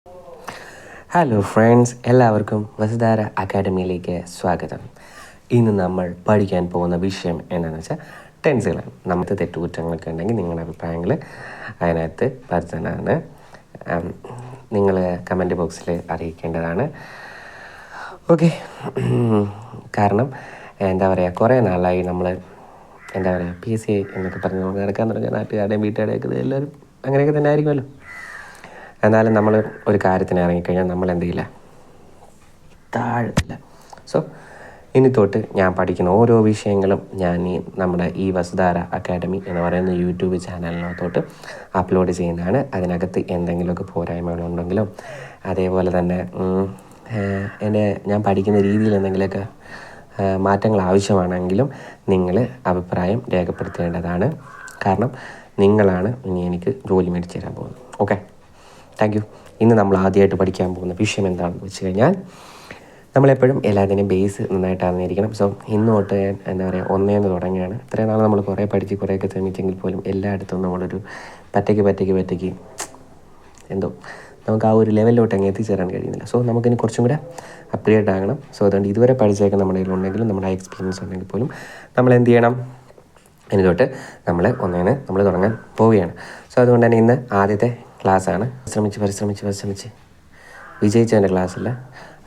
Hello friends, എല്ലാവർക്കും വസുധാര അക്കാഡമിയിലേക്ക് സ്വാഗതം. ഇന്ന് നമ്മൾ പഠിക്കാൻ പോകുന്ന വിഷയം എന്താണെന്ന് വെച്ചാൽ ടെൻസുകളാണ്. നമുക്ക് തെറ്റുകുറ്റങ്ങളൊക്കെ ഉണ്ടെങ്കിൽ നിങ്ങളുടെ അഭിപ്രായങ്ങൾ അതിനകത്ത് പരത്തുന്നതാണ്. നിങ്ങൾ കമൻറ്റ് ബോക്സിൽ അറിയിക്കേണ്ടതാണ്. ഓക്കെ. കാരണം എന്താ പറയുക, കുറേ നാളായി നമ്മൾ PSC എന്നൊക്കെ പറഞ്ഞ് നമുക്ക് നടക്കാൻ തുടങ്ങിയ നാട്ടുകാരുടെയും വീട്ടുകാരുടെയൊക്കെ എല്ലാവരും അങ്ങനെയൊക്കെ തന്നെ ആയിരിക്കുമല്ലോ. എന്നാലും നമ്മൾ ഒരു കാര്യത്തിന് ഇറങ്ങിക്കഴിഞ്ഞാൽ നമ്മൾ എന്ത് ചെയ്യില്ല, താഴത്തില്ല. സോ ഇനി തൊട്ട് ഞാൻ പഠിക്കുന്ന ഓരോ വിഷയങ്ങളും ഞാൻ നമ്മുടെ ഈ വസുധാര അക്കാഡമി എന്ന് പറയുന്ന യൂട്യൂബ് ചാനലിനകത്തോട്ട് അപ്ലോഡ് ചെയ്യുന്നതാണ്. അതിനകത്ത് എന്തെങ്കിലുമൊക്കെ പോരായ്മകളുണ്ടെങ്കിലോ അതേപോലെ തന്നെ ഞാൻ പഠിക്കുന്ന രീതിയിൽ എന്തെങ്കിലുമൊക്കെ മാറ്റങ്ങൾ ആവശ്യമാണെങ്കിലും നിങ്ങൾ അഭിപ്രായം രേഖപ്പെടുത്തേണ്ടതാണ്. കാരണം നിങ്ങളാണ് ഇനി എനിക്ക് ജോലി മേടിച്ച് തരാൻ പോകുന്നത്. Okay, thank you. ഇന്ന് നമ്മൾ ആദ്യമായിട്ട് പഠിക്കാൻ പോകുന്ന വിഷയം എന്താണെന്ന് വെച്ച് കഴിഞ്ഞാൽ, നമ്മളെപ്പോഴും എല്ലാത്തിനും ബേസ് നന്നായിട്ട് അറിഞ്ഞിരിക്കണം. സോ ഇന്ന് തൊട്ട് എന്താ പറയുക, ഒന്നേന്ന് തുടങ്ങിയാണ്. ഇത്രയും നാൾ നമ്മൾ കുറേ പഠിച്ച് കുറേയൊക്കെ ശ്രമിച്ചെങ്കിൽ പോലും എല്ലായിടത്തും നമ്മളൊരു പറ്റയ്ക്ക് എന്തോ നമുക്ക് ആ ഒരു ലെവലിലോട്ട് അങ്ങ് എത്തിച്ചേരാൻ കഴിയുന്നില്ല. സോ നമുക്കിനി കുറച്ചും കൂടെ അപ്ഗ്രേഡ് ആകണം. സോ അതുകൊണ്ട് ഇതുവരെ പഠിച്ചേക്കാൻ നമ്മുടെ കയ്യിലുണ്ടെങ്കിലും നമ്മുടെ എക്സ്പീരിയൻസ് ഉണ്ടെങ്കിൽ പോലും നമ്മൾ എന്ത് ചെയ്യണം, ഇനി തൊട്ട് നമ്മൾ ഒന്നേന്ന് നമ്മൾ തുടങ്ങാൻ പോവുകയാണ്. സോ അതുകൊണ്ട് തന്നെ ഇന്ന് ആദ്യത്തെ ക്ലാസ്സാണ്. പരിശ്രമിച്ച് വിജയിച്ചതിൻ്റെ ക്ലാസ്സില്ല.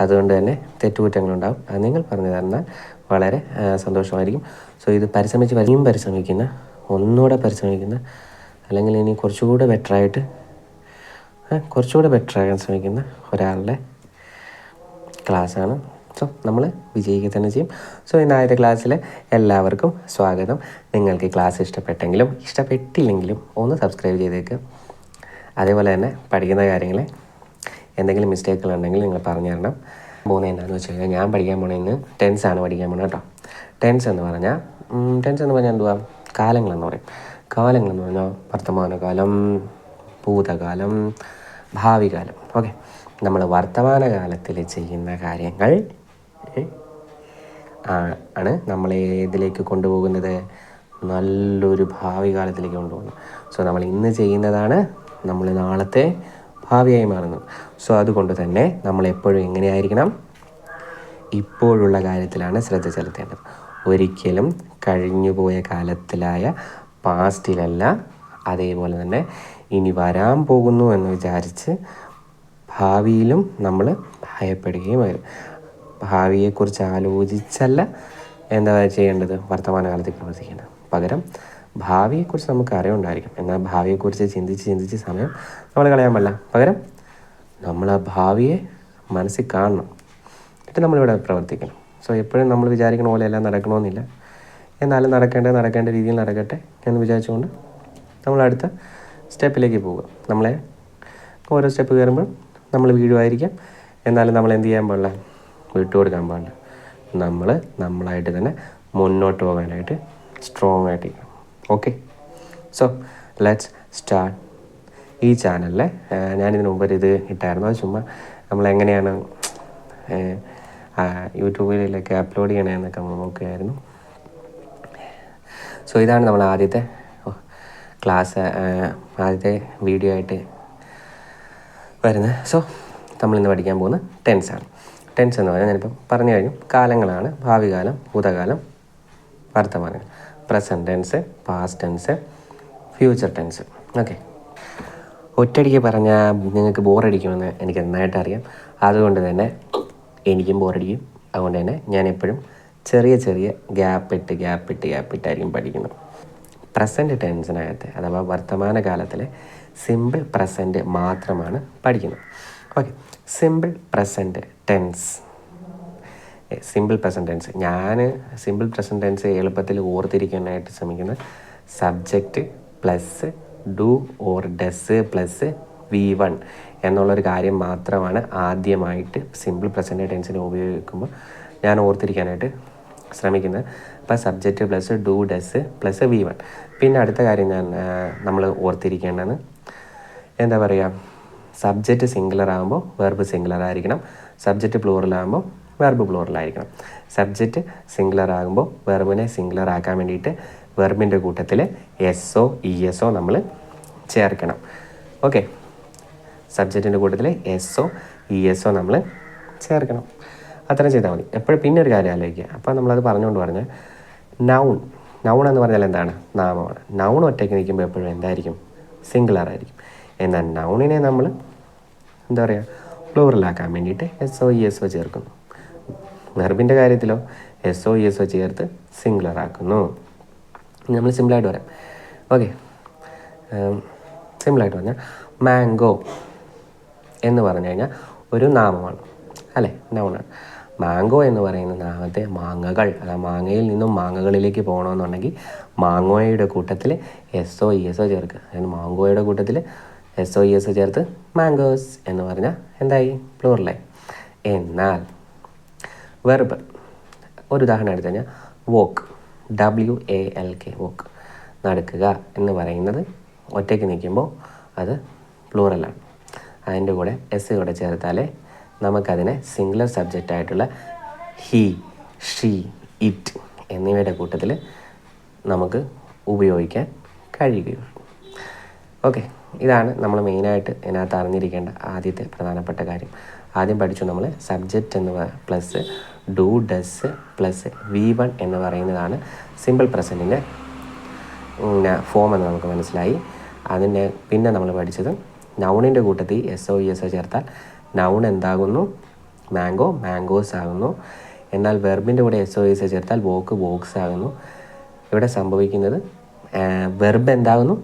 അതുകൊണ്ട് തന്നെ തെറ്റുകുറ്റങ്ങളുണ്ടാകും. അത് നിങ്ങൾ പറഞ്ഞു തന്നാൽ വളരെ സന്തോഷമായിരിക്കും. സോ ഇത് പരിശ്രമിക്കുന്ന ഒന്നുകൂടെ പരിശ്രമിക്കുന്ന, അല്ലെങ്കിൽ ഇനി കുറച്ചുകൂടെ ബെറ്ററാകാൻ ശ്രമിക്കുന്ന ഒരാളുടെ ക്ലാസ്സാണ്. സോ നമ്മൾ വിജയിക്കുക തന്നെ ചെയ്യും. സോ ഇന്ന് ആദ്യത്തെ ക്ലാസ്സിൽ എല്ലാവർക്കും സ്വാഗതം. നിങ്ങൾക്ക് ക്ലാസ് ഇഷ്ടപ്പെട്ടെങ്കിലും ഇഷ്ടപ്പെട്ടില്ലെങ്കിലും ഒന്ന് സബ്സ്ക്രൈബ് ചെയ്തേക്കുക. അതേപോലെ തന്നെ പഠിക്കുന്ന കാര്യങ്ങൾ എന്തെങ്കിലും മിസ്റ്റേക്കുകളുണ്ടെങ്കിൽ നിങ്ങൾ പറഞ്ഞു തരണം. പോകുന്നത് എന്താണെന്ന് വെച്ച് കഴിഞ്ഞാൽ, ഞാൻ പഠിക്കാൻ പോണത് ഇന്ന് ടെൻസാണ് പഠിക്കാൻ പോകുന്നത് കേട്ടോ. ടെൻസ് എന്ന് പറഞ്ഞാൽ എന്തുവാ, കാലങ്ങളെന്ന് പറയും. കാലങ്ങളെന്ന് പറഞ്ഞാൽ വർത്തമാനകാലം, ഭൂതകാലം, ഭാവി കാലം. ഓക്കെ, നമ്മൾ വർത്തമാനകാലത്തിൽ ചെയ്യുന്ന കാര്യങ്ങൾ ആണ് നമ്മളെ ഇതിലേക്ക് കൊണ്ടുപോകുന്നത്, നല്ലൊരു ഭാവി കാലത്തിലേക്ക് കൊണ്ടുപോകുന്നത്. സോ നമ്മൾ ഇന്ന് ചെയ്യുന്നതാണ് നമ്മൾ നാളത്തെ ഭാവിയായി മാറുന്നത്. സോ അതുകൊണ്ട് തന്നെ നമ്മളെപ്പോഴും എങ്ങനെയായിരിക്കണം, ഇപ്പോഴുള്ള കാര്യത്തിലാണ് ശ്രദ്ധ ചെലുത്തേണ്ടത്. ഒരിക്കലും കഴിഞ്ഞുപോയ കാലത്തിലായ പാസ്റ്റിലല്ല. അതേപോലെ തന്നെ ഇനി വരാൻ പോകുന്നു എന്ന് വിചാരിച്ച് ഭാവിയിലും നമ്മൾ ഭയപ്പെടുകയും വരും. ഭാവിയെക്കുറിച്ച് ആലോചിച്ചല്ല എന്താ ചെയ്യേണ്ടത്, വർത്തമാനകാലത്തേക്ക് പ്രവർത്തിക്കേണ്ടത്. പകരം ഭാവിയെക്കുറിച്ച് നമുക്ക് അറിവുണ്ടായിരിക്കും. എന്നാൽ ഭാവിയെക്കുറിച്ച് ചിന്തിച്ച് സമയം നമ്മൾ കളയാൻ പാടില്ല. പകരം നമ്മൾ ആ ഭാവിയെ മനസ്സിൽ കാണണം, എന്നിട്ട് നമ്മളിവിടെ പ്രവർത്തിക്കണം. സോ എപ്പോഴും നമ്മൾ വിചാരിക്കണ പോലെ എല്ലാം നടക്കണമെന്നില്ല. എന്നാലും നടക്കേണ്ട രീതിയിൽ നടക്കട്ടെ എന്ന് വിചാരിച്ചുകൊണ്ട് നമ്മൾ അടുത്ത സ്റ്റെപ്പിലേക്ക് പോവുക. നമ്മളെ ഓരോ സ്റ്റെപ്പ് കയറുമ്പോൾ നമ്മൾ വീഴുമായിരിക്കാം. എന്നാലും നമ്മൾ എന്ത് ചെയ്യാൻ പാടില്ല, വിട്ടുകൊടുക്കാൻ പാടില്ല. നമ്മളായിട്ട് തന്നെ മുന്നോട്ട് പോകാനായിട്ട് സ്ട്രോങ് ആയിട്ടിരിക്കണം. Okay, so let's start. ഈ ചാനലിൽ ഞാനിതിന് മുമ്പ് ഇത് ഇട്ടായിരുന്നു. അത് ചുമ്മാ നമ്മളെങ്ങനെയാണ് യൂട്യൂബിലൊക്കെ അപ്ലോഡ് ചെയ്യണമെന്നൊക്കെ നമ്മൾ നോക്കുകയായിരുന്നു. സോ ഇതാണ് നമ്മൾ ആദ്യത്തെ ക്ലാസ്, ആദ്യത്തെ വീഡിയോ ആയിട്ട് വരുന്നത്. സോ നമ്മളിന്ന് പഠിക്കാൻ പോകുന്നത് ടെൻസാണ്. ടെൻസ് എന്ന് പറഞ്ഞാൽ ഞാനിപ്പം പറഞ്ഞു കഴിഞ്ഞു, കാലങ്ങളാണ്. ഭാവി കാലം, ഭൂതകാലം, വർത്തമാനം, present tense, past tense, future tense. Okay, ഒറ്റയടിക്ക് പറഞ്ഞാൽ നിങ്ങൾക്ക് ബോറടിക്കുമെന്ന് എനിക്ക് നന്നായിട്ട് അറിയാം. അതുകൊണ്ട് തന്നെ എനിക്കും ബോറടിക്കും. അതുകൊണ്ട് തന്നെ ഞാൻ എപ്പോഴും ചെറിയ ഗ്യാപ്പിട്ടായിരിക്കും പഠിക്കുന്നത്. പ്രസൻറ്റ് ടെൻസിനകത്ത് അഥവാ വർത്തമാനകാലത്തിലെ സിമ്പിൾ പ്രസൻറ്റ് മാത്രമാണ് പഠിക്കുന്നത്. Okay, simple present tense. ഞാൻ സിമ്പിൾ പ്രസൻറ്റ് ടെൻസ് എളുപ്പത്തിൽ ഓർത്തിരിക്കാനായിട്ട് ശ്രമിക്കുന്നത് subject plus do or does plus V1 എന്നുള്ളൊരു കാര്യം മാത്രമാണ് ആദ്യമായിട്ട് സിമ്പിൾ പ്രസൻറ്റ് ടെൻസിന് ഉപയോഗിക്കുമ്പോൾ ഞാൻ ഓർത്തിരിക്കാനായിട്ട് ശ്രമിക്കുന്നത്. അപ്പോൾ subject plus do does plus V1. പിന്നെ അടുത്ത കാര്യം നമ്മൾ ഓർത്തിരിക്കേണ്ടത് എന്താ പറയുക, സബ്ജക്റ്റ് സിംഗുലർ ആകുമ്പോൾ വെർബ് സിംഗുലർ ആയിരിക്കണം. സബ്ജക്റ്റ് പ്ലൂറൽ ആകുമ്പോൾ വെർബ് പ്ലൂറൽ ആയിരിക്കണം. സബ്ജക്റ്റ് സിംഗുലർ ആകുമ്പോൾ വെർബിനെ സിംഗുലർ ആക്കാൻ വേണ്ടിയിട്ട് വെർബിൻ്റെ കൂട്ടത്തിൽ SO ESO നമ്മൾ ചേർക്കണം. ഓക്കെ, സബ്ജക്റ്റിൻ്റെ കൂട്ടത്തിൽ എസ്ഒ ഇഎസ്ഒ നമ്മൾ ചേർക്കണം. അത്രയും ചെയ്താൽ മതി. എപ്പോഴും പിന്നെ ഒരു കാര്യം ആലോചിക്കുക. അപ്പോൾ നമ്മളത് പറഞ്ഞ നൗൺ എന്ന് പറഞ്ഞാൽ എന്താണ്? നാമമാണ്. നൗൺ ഒറ്റയ്ക്ക് നിൽക്കുമ്പോൾ എപ്പോഴും എന്തായിരിക്കും? സിംഗുലർ ആയിരിക്കും. എന്നാൽ നൗണിനെ നമ്മൾ എന്താ പറയുക, പ്ലൂറലാക്കാൻ വേണ്ടിയിട്ട് എസ്ഒ ഇഎസ്ഒ ചേർക്കുന്നു. വെർബിൻ്റെ കാര്യത്തിലോ എസ്ഒ ഇഎസ്ഒ ചേർത്ത് സിംഗുലർ ആക്കുന്നു. നമ്മൾ സിമ്പിളായിട്ട് പറയാം. ഓക്കെ, സിമ്പിളായിട്ട് പറഞ്ഞാൽ മാംഗോ എന്ന് പറഞ്ഞു കഴിഞ്ഞാൽ ഒരു നാമമാണ് അല്ലേ, നൗണാണ്. മാംഗോ എന്ന് പറയുന്ന നാമത്തെ മാങ്ങകൾ, മാങ്ങയിൽ നിന്നും മാങ്ങകളിലേക്ക് പോകണമെന്നുണ്ടെങ്കിൽ മാങ്ങോയുടെ കൂട്ടത്തിൽ എസ്ഒ ഇഎസ്ഒ ചേർക്കുക. അതായത് മാംഗോയുടെ കൂട്ടത്തിൽ എസ്ഒ ഇഎസ്ഒ ചേർത്ത് മാംഗോസ് എന്ന് പറഞ്ഞാൽ എന്തായി? പ്ലൂറലായി. എന്നാൽ വെർബ് ഒരു ഉദാഹരണം എടുത്തു കഴിഞ്ഞാൽ വോക്ക്, WALK, വോക്ക്, നടക്കുക എന്ന് പറയുന്നത് ഒറ്റയ്ക്ക് നിൽക്കുമ്പോൾ അത് പ്ലൂറലാണ്. അതിൻ്റെ കൂടെ എസ് കൂടെ ചേർത്താലേ നമുക്കതിനെ സിംഗുലർ സബ്ജക്റ്റായിട്ടുള്ള ഹി, ഷീ, ഇറ്റ് എന്നിവയുടെ കൂട്ടത്തിൽ നമുക്ക് ഉപയോഗിക്കാൻ കഴിയുകയുള്ളൂ. ഓക്കെ, ഇതാണ് നമ്മൾ മെയിനായിട്ട് ഇതിനകത്ത് അറിഞ്ഞിരിക്കേണ്ട ആദ്യത്തെ പ്രധാനപ്പെട്ട കാര്യം. ആദ്യം പഠിച്ചു നമ്മൾ സബ്ജക്റ്റ് എന്ന് plus do does plus V1 എന്ന് പറയുന്നതാണ് സിമ്പിൾ പ്രസൻറ്റിൻ്റെ ഫോം എന്ന് നമുക്ക് മനസ്സിലായി. പിന്നെ നമ്മൾ പഠിച്ചത് നൗണിൻ്റെ കൂട്ടത്തിൽ എസ്ഒ ഇഎസ്ഒ ചേർത്താൽ നൗൺ എന്താകുന്നു? മാംഗോ, മാംഗോസ് ആകുന്നു. എന്നാൽ വെർബിൻ്റെ കൂടെ എസ്ഒ ഇഎസ്ഒ ചേർത്താൽ വോക്ക്, വോക്സ് ആകുന്നു. ഇവിടെ സംഭവിക്കുന്നത് വെർബ് എന്താകുന്നു?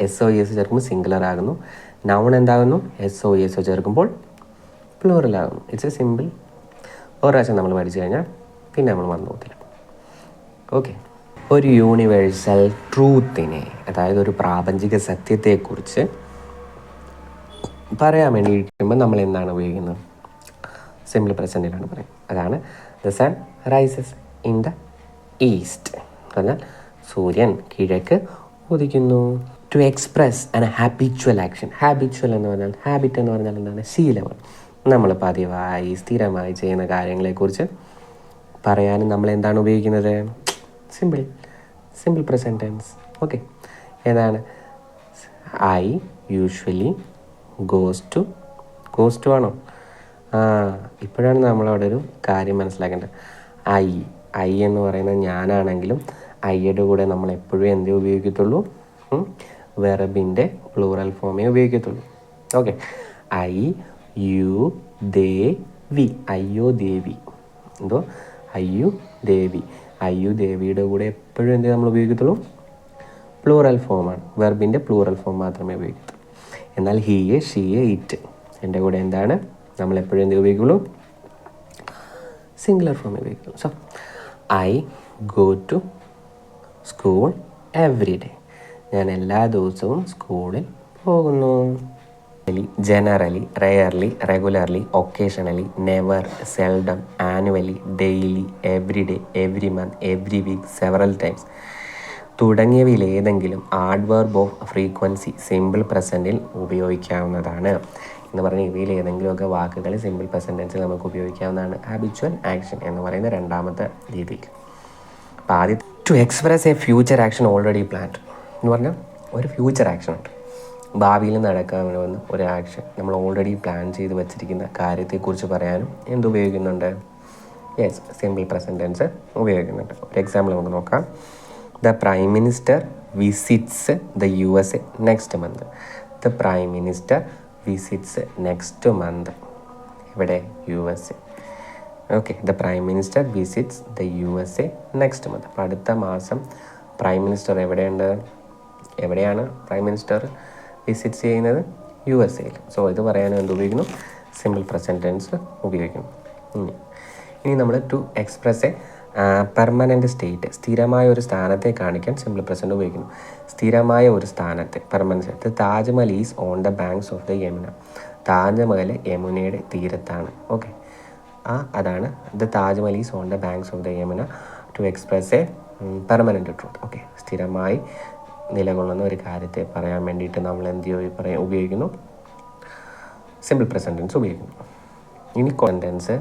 എസ്ഒ ഇഎസ്ഒ ചേർക്കുമ്പോൾ സിംഗുലർ ആകുന്നു. നൗൺ എന്താകുന്നു? എസ്ഒ ഇഎസ്ഒ ചേർക്കുമ്പോൾ പ്ലൂറൽ ആകുന്നു. It's A simple. ഒരു പ്രാവശ്യം നമ്മൾ പഠിച്ചു കഴിഞ്ഞാൽ പിന്നെ നമ്മൾ മറന്നു പോകത്തില്ല. ഓക്കെ, ഒരു യൂണിവേഴ്സൽ ട്രൂത്തിനെ, അതായത് ഒരു പ്രാപഞ്ചിക സത്യത്തെക്കുറിച്ച് പറയാൻ വേണ്ടിയിരിക്കുമ്പോൾ നമ്മൾ എന്താണ് ഉപയോഗിക്കുന്നത്? സിമ്പിൾ പ്രസൻറ്റിലാണ് പറയുന്നത്. അതാണ് the sun rises in the east, പറഞ്ഞാൽ സൂര്യൻ കിഴക്ക് ഉദിക്കുന്നു. To express an habitual action, habitual എന്ന് പറഞ്ഞാൽ, ഹാബിറ്റ് എന്ന് പറഞ്ഞാൽ എന്താണ്? ശീലമാണ്. നമ്മൾ പതിവായി സ്ഥിരമായി ചെയ്യുന്ന കാര്യങ്ങളെക്കുറിച്ച് പറയാനും നമ്മൾ എന്താണ് ഉപയോഗിക്കുന്നത്? Simple present tense. ഓക്കെ, ഏതാണ്? ഐ യൂഷ്വലി ഗോസ് ടു ആണോ? ഇപ്പോഴാണ് നമ്മളവിടെ ഒരു കാര്യം മനസ്സിലാക്കേണ്ടത്. ഐ എന്ന് പറയുന്നത് ഞാനാണെങ്കിലും ഐയുടെ കൂടെ നമ്മൾ എപ്പോഴും എന്തേ ഉപയോഗിക്കത്തുള്ളൂ? വെർബിൻ്റെ പ്ലൂറൽ ഫോമേ ഉപയോഗിക്കത്തുള്ളൂ. Okay, I you they we, അയ്യോ ദേവി, എന്തോ അയ്യു ദേവി, അയ്യു ദേവിയുടെ കൂടെ എപ്പോഴും എന്ത് നമ്മൾ ഉപയോഗിക്കത്തുള്ളൂ? പ്ലൂറൽ ഫോമാണ്. വെർബിൻ്റെ പ്ലൂറൽ ഫോം മാത്രമേ ഉപയോഗിക്കത്തുള്ളൂ. എന്നാൽ ഹീയെ, ഷീയെ, ഇറ്റ് എൻ്റെ കൂടെ എന്താണ് നമ്മൾ എപ്പോഴും എന്ത് ഉപയോഗിക്കുള്ളൂ? സിംഗുലർ ഫോം ഉപയോഗിക്കുള്ളൂ. So I go to school every day, ഞാൻ എല്ലാ ദിവസവും സ്കൂളിൽ പോകുന്നു. Generally, rarely, regularly, occasionally, never, seldom, annually, daily, every day, every month, every week, several times തുടങ്ങിയവയിൽ ഏതെങ്കിലും ആഡ്വർബ് ഓഫ് ഫ്രീക്വൻസി സിമ്പിൾ പ്രസൻറ്റിൽ ഉപയോഗിക്കാവുന്നതാണ് എന്ന് പറഞ്ഞാൽ ഇവയിൽ ഏതെങ്കിലുമൊക്കെ വാക്കുകൾ സിമ്പിൾ പ്രസൻറ്റ് ടെൻസിൽ നമുക്ക് ഉപയോഗിക്കാവുന്നതാണ്. ഹാബിച്വൽ ആക്ഷൻ എന്ന് പറയുന്ന രണ്ടാമത്തെ രീതിയിൽ. അപ്പോൾ ആദ്യം to express a future action already planned എന്ന് പറഞ്ഞാൽ ഒരു ഫ്യൂച്ചർ ആക്ഷൻ ഉണ്ട്, ഭാവിയിൽ നടക്കാൻ വന്ന ഒരു ആക്ഷൻ നമ്മൾ ഓൾറെഡി പ്ലാൻ ചെയ്ത് വെച്ചിരിക്കുന്ന കാര്യത്തെക്കുറിച്ച് പറയാനും എന്തുപയോഗിക്കുന്നുണ്ട്? യെസ്, സിമ്പിൾ പ്രസൻറ്റ് ടെൻസ് ഉപയോഗിക്കുന്നുണ്ട്. ഒരു എക്സാമ്പിൾ നമുക്ക് നോക്കാം. The prime minister visits the USA next month. The prime minister visits next month. ഇവിടെ USA. Okay, the prime minister visits the USA next month. അപ്പോൾ അടുത്ത മാസം പ്രൈം മിനിസ്റ്റർ എവിടെയാണ് prime minister visits ചെയ്യുന്നത്? USA-യിൽ. സോ ഇത് പറയാനും എന്ത് ഉപയോഗിക്കുന്നു? സിമ്പിൾ പ്രസൻറ്റ് ടെൻസ് ഉപയോഗിക്കുന്നു. ഇനി നമ്മൾ to express a permanent state, സ്ഥിരമായ ഒരു സ്ഥാനത്തെ കാണിക്കാൻ സിമ്പിൾ പ്രസൻറ്റ് ഉപയോഗിക്കുന്നു. സ്ഥിരമായ ഒരു സ്ഥാനത്തെ, permanent state. Taj Mahal is on the banks of the Yamuna. Taj Mahal യമുനയുടെ തീരത്താണ്. ഓക്കെ, അതാണ് the Taj Mahal is on the banks of the Yamuna. To express a permanent truth. Okay, സ്ഥിരമായി നിലകൊള്ളുന്ന ഒരു കാര്യത്തെ പറയാൻ വേണ്ടിയിട്ട് നമ്മൾ ഉപയോഗിക്കുന്നു? സിമ്പിൾ പ്രസൻറ്റ് ടെൻസ് ഉപയോഗിക്കുന്നു. ഇനി കോണ്ടൻസ്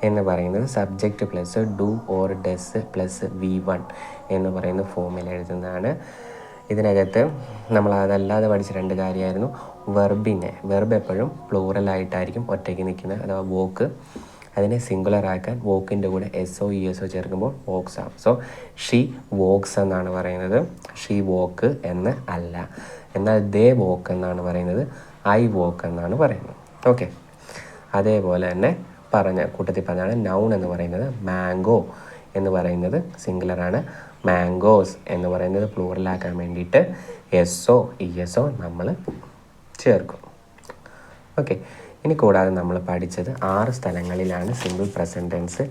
എന്ന് പറയുന്നത് subject plus do or does plus V1 എന്ന് പറയുന്ന ഫോമിൽ എഴുതുന്നതാണ്. ഇതിനകത്ത് നമ്മൾ അതല്ലാതെ പഠിച്ച 2 കാര്യമായിരുന്നു. വെർബ് എപ്പോഴും പ്ലൂറലായിട്ടായിരിക്കും ഒറ്റയ്ക്ക് നിൽക്കുന്നത്, അഥവാ വോക്ക്. അതിനെ സിംഗുലർ ആക്കാൻ വോക്കിൻ്റെ കൂടെ SO ESO ചേർക്കുമ്പോൾ വോക്സ് ആവും. സോ ഷീ വോക്സ് എന്നാണ് പറയുന്നത്, ഷീ വോക്ക് എന്ന് അല്ല. എന്നാൽ ദേ വോക്ക് എന്നാണ് പറയുന്നത്, ഐ വോക്ക് എന്നാണ് പറയുന്നത്. ഓക്കെ, അതേപോലെ തന്നെ കൂട്ടത്തിൽ പറഞ്ഞാണ് നൗൺ എന്ന് പറയുന്നത്. മാംഗോ എന്ന് പറയുന്നത് സിംഗുലറാണ്, മാംഗോസ് എന്ന് പറയുന്നത് പ്ലൂറലാക്കാൻ വേണ്ടിയിട്ട് SO ESO നമ്മൾ ചേർക്കും. ഓക്കെ, ഇനി കൂടാതെ നമ്മൾ പഠിച്ചത് 6 സ്ഥലങ്ങളിലാണ് സിമ്പിൾ പ്രസൻറ്റ് ടെൻസ്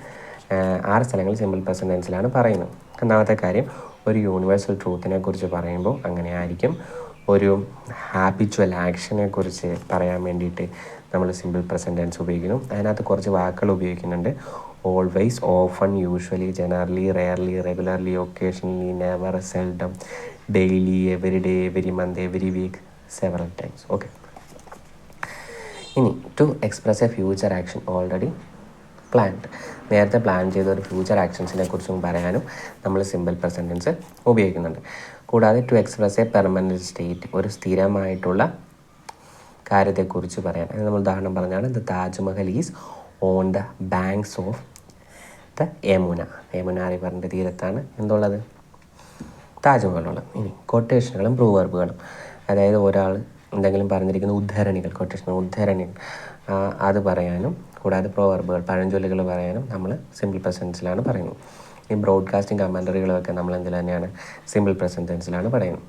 6 സ്ഥലങ്ങളിൽ സിമ്പിൾ പ്രസൻറ്റ് ടെൻസിലാണ് പറയുന്നത്. ഒന്നാമത്തെ കാര്യം, ഒരു യൂണിവേഴ്സൽ ട്രൂത്തിനെ കുറിച്ച് പറയുമ്പോൾ അങ്ങനെ ആയിരിക്കും. ഒരു ഹാബിച്വൽ ആക്ഷനെ കുറിച്ച് പറയാൻ വേണ്ടിയിട്ട് നമ്മൾ സിമ്പിൾ പ്രസൻറ്റ് ടെൻസ് ഉപയോഗിക്കുന്നു. അതിനകത്ത് കുറച്ച് വാക്കുകൾ ഉപയോഗിക്കുന്നുണ്ട്. Always, often, usually, generally, rarely, regularly, occasionally, never, seldom, daily, every day, every month, every week, several times. Okay, ഇനി to express a future action already planned, നേരത്തെ പ്ലാൻ ചെയ്ത ഒരു ഫ്യൂച്ചർ ആക്ഷൻസിനെ കുറിച്ചും പറയാനും നമ്മൾ സിമ്പിൾ പ്രസൻറ്റ് ടെൻസ് ഉപയോഗിക്കുന്നുണ്ട്. കൂടാതെ to express a permanent state, ഒരു സ്ഥിരമായിട്ടുള്ള കാര്യത്തെക്കുറിച്ച് പറയാൻ. അത് നമ്മൾ ഉദാഹരണം പറഞ്ഞാണ്, the Taj Mahal is on the banks of the Yamuna റിവറിൻ്റെ തീരത്താണ് എന്തുള്ളത്, താജ്മഹലുള്ളത്. ഇനി കൊട്ടേഷനുകളും പ്രൂവർബുകളും, അതായത് ഒരാൾ എന്തെങ്കിലും പറഞ്ഞിരിക്കുന്ന ഉദ്ധരണികൾ, ഉദ്ധരണികൾ അത് പറയാനും, കൂടാതെ പ്രോവർബുകൾ, പഴഞ്ചൊല്ലുകൾ പറയാനും നമ്മൾ സിമ്പിൾ പ്രസൻസിലാണ് പറയുന്നത്. ഈ ബ്രോഡ്കാസ്റ്റിംഗ് കമൻറ്ററികളൊക്കെ നമ്മൾ എന്തിൽ തന്നെയാണ്, സിമ്പിൾ പ്രസൻറ്റ് ടെൻസിലാണ് പറയുന്നത്.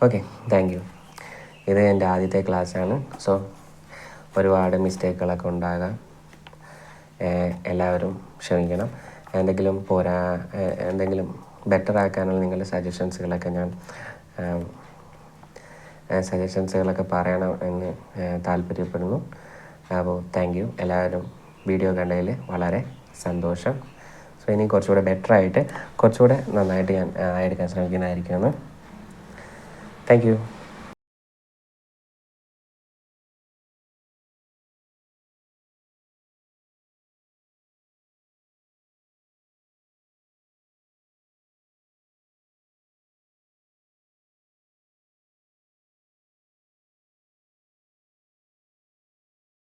Okay, thank you. ഇത് എൻ്റെ ആദ്യത്തെ ക്ലാസ്സാണ്. സോ ഒരുപാട് മിസ്റ്റേക്കുകളൊക്കെ ഉണ്ടാകാം, എല്ലാവരും ക്ഷമിക്കണം. എന്തെങ്കിലും ബെറ്റർ ആക്കാനുള്ള നിങ്ങളുടെ സജഷൻസുകളൊക്കെ പറയണം എന്ന് താല്പര്യപ്പെടുന്നു. അപ്പോൾ താങ്ക് യു. എല്ലാവരും വീഡിയോ കണ്ടതിൽ വളരെ സന്തോഷം. സോ ഇനി കുറച്ചുകൂടെ ബെറ്ററായിട്ട്, കുറച്ചുകൂടെ നന്നായിട്ട് ഞാൻ എടുക്കാൻ ശ്രമിക്കുന്നതായിരിക്കുമെന്ന്. Thank you.